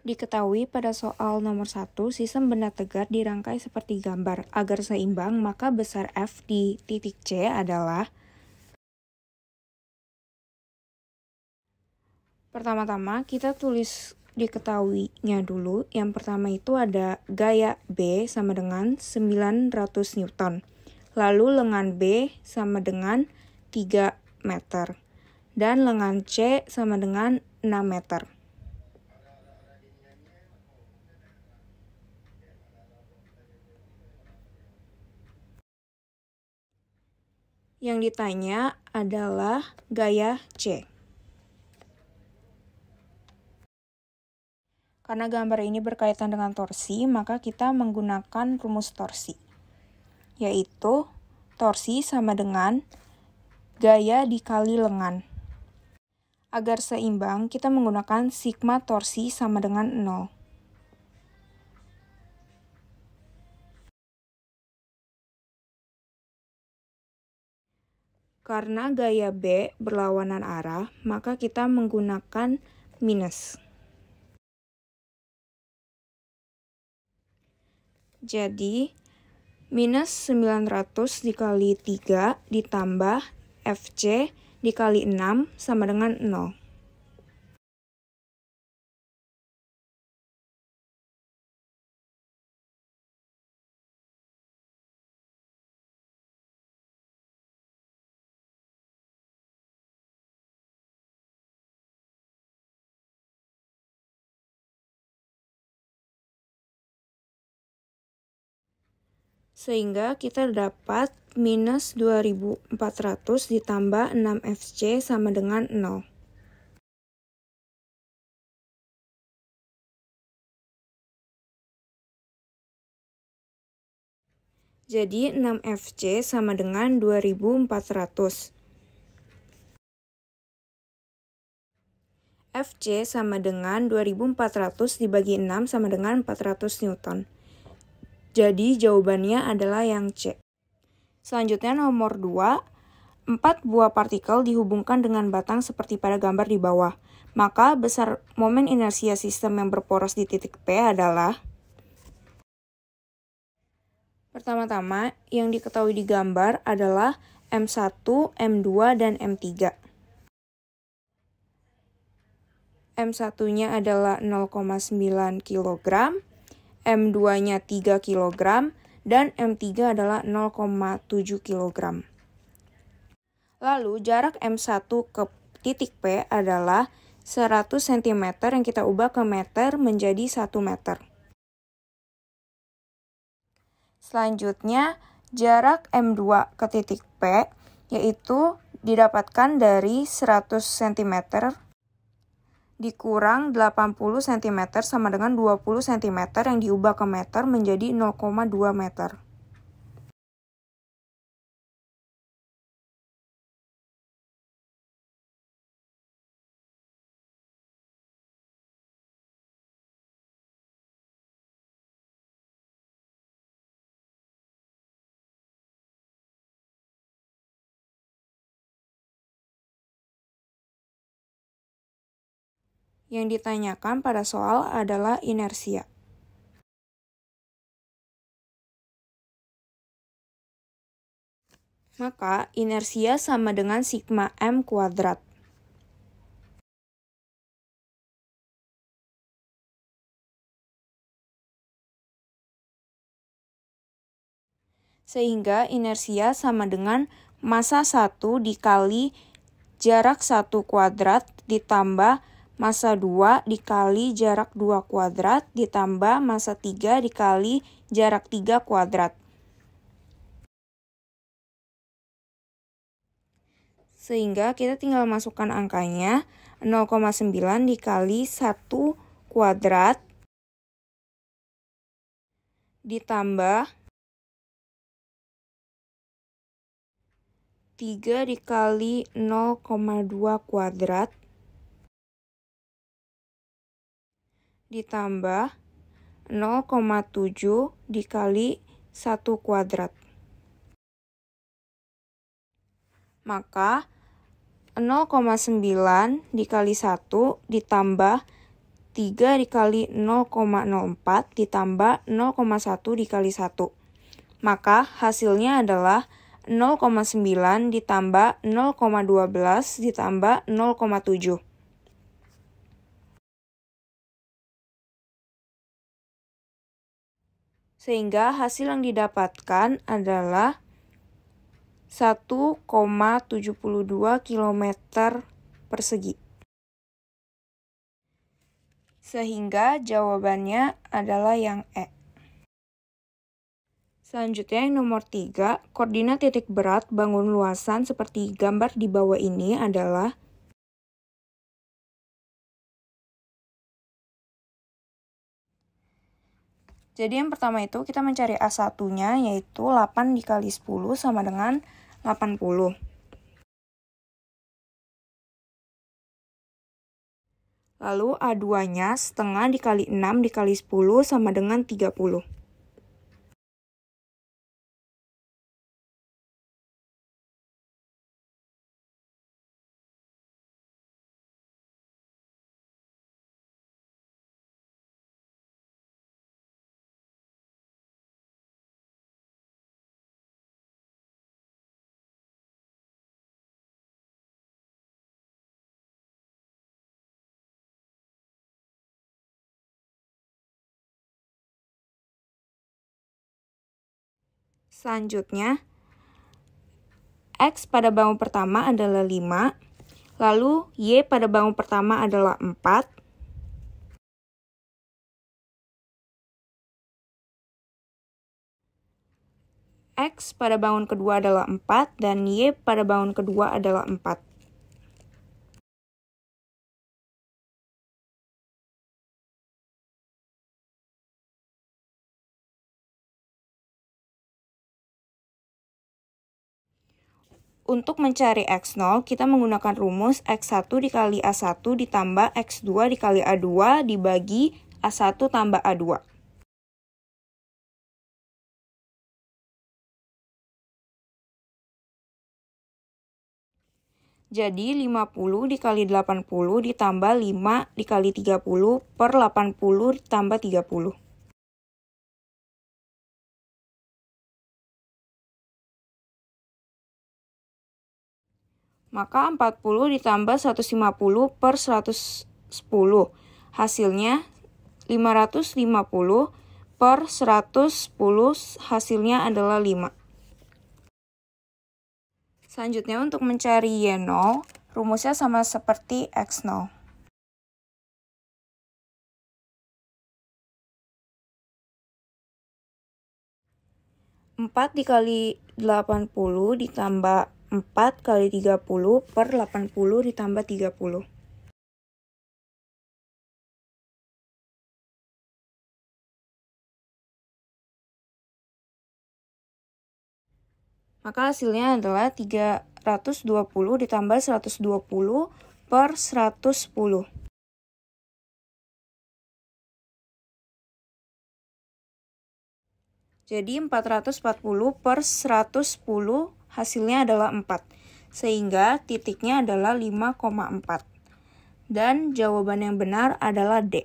Diketahui pada soal nomor 1, sistem benda tegak dirangkai seperti gambar. Agar seimbang, maka besar F di titik C adalah pertama-tama kita tulis diketahuinya dulu. Yang pertama itu ada gaya B sama dengan 900 Newton. Lalu lengan B sama dengan 3 meter. Dan lengan C sama dengan 6 meter. Yang ditanya adalah gaya C. Karena gambar ini berkaitan dengan torsi, maka kita menggunakan rumus torsi, yaitu torsi sama dengan gaya dikali lengan. Agar seimbang, kita menggunakan sigma torsi sama dengan 0. Karena gaya B berlawanan arah, maka kita menggunakan minus. Jadi, minus 900 dikali 3 ditambah FC dikali 6 sama dengan 0. Sehingga kita dapat minus 2400 ditambah 6FC sama dengan 0. Jadi 6FC sama dengan 2400. FC sama dengan 2400 dibagi 6 sama dengan 400 Newton. Jadi jawabannya adalah yang C. Selanjutnya nomor 2, 4 buah partikel dihubungkan dengan batang seperti pada gambar di bawah. Maka besar momen inersia sistem yang berporos di titik P adalah pertama-tama yang diketahui di gambar adalah M1, M2, dan M3. M1-nya adalah 0,9 kg, M2-nya 3 kg, dan M3 adalah 0,7 kg. Lalu jarak M1 ke titik P adalah 100 cm yang kita ubah ke meter menjadi 1 meter. Selanjutnya jarak M2 ke titik P yaitu didapatkan dari 100 cm dikurang 80 cm sama dengan 20 cm yang diubah ke meter menjadi 0,2 meter. Yang ditanyakan pada soal adalah inersia. Maka inersia sama dengan sigma M kuadrat. Sehingga inersia sama dengan massa 1 dikali jarak 1 kuadrat ditambah massa 2 dikali jarak 2 kuadrat ditambah massa 3 dikali jarak 3 kuadrat. Sehingga kita tinggal masukkan angkanya 0,9 dikali 1 kuadrat ditambah 3 dikali 0,2 kuadrat ditambah 0,7 dikali 1 kuadrat. Maka 0,9 dikali 1 ditambah 3 dikali 0,04 ditambah 0,1 dikali 1. Maka hasilnya adalah 0,9 ditambah 0,12 ditambah 0,7. Sehingga hasil yang didapatkan adalah 1,72 km persegi. Sehingga jawabannya adalah yang E. Selanjutnya yang nomor 3, koordinat titik berat bangun luasan seperti gambar di bawah ini adalah jadi yang pertama itu kita mencari A1-nya yaitu 8 dikali 10 sama dengan 80. Lalu A2-nya setengah dikali 6 dikali 10 sama dengan 30. Selanjutnya, X pada bangun pertama adalah 5, lalu Y pada bangun pertama adalah 4, X pada bangun kedua adalah 4, dan Y pada bangun kedua adalah 4. Untuk mencari X0, kita menggunakan rumus X1 dikali A1 ditambah X2 dikali A2 dibagi A1 tambah A2. Jadi 50 dikali 80 ditambah 5 dikali 30 per 80 ditambah 30. Maka 40 ditambah 150 per 110. Hasilnya 550 per 110 hasilnya adalah 5. Selanjutnya untuk mencari Y0, rumusnya sama seperti X0. Empat dikali 80 ditambah 4 kali 30 per 80 ditambah 30. Maka hasilnya adalah 320 ditambah 120 per 110. Jadi 440 per 110 hasilnya adalah 4, sehingga titiknya adalah 5,4. Dan jawaban yang benar adalah D.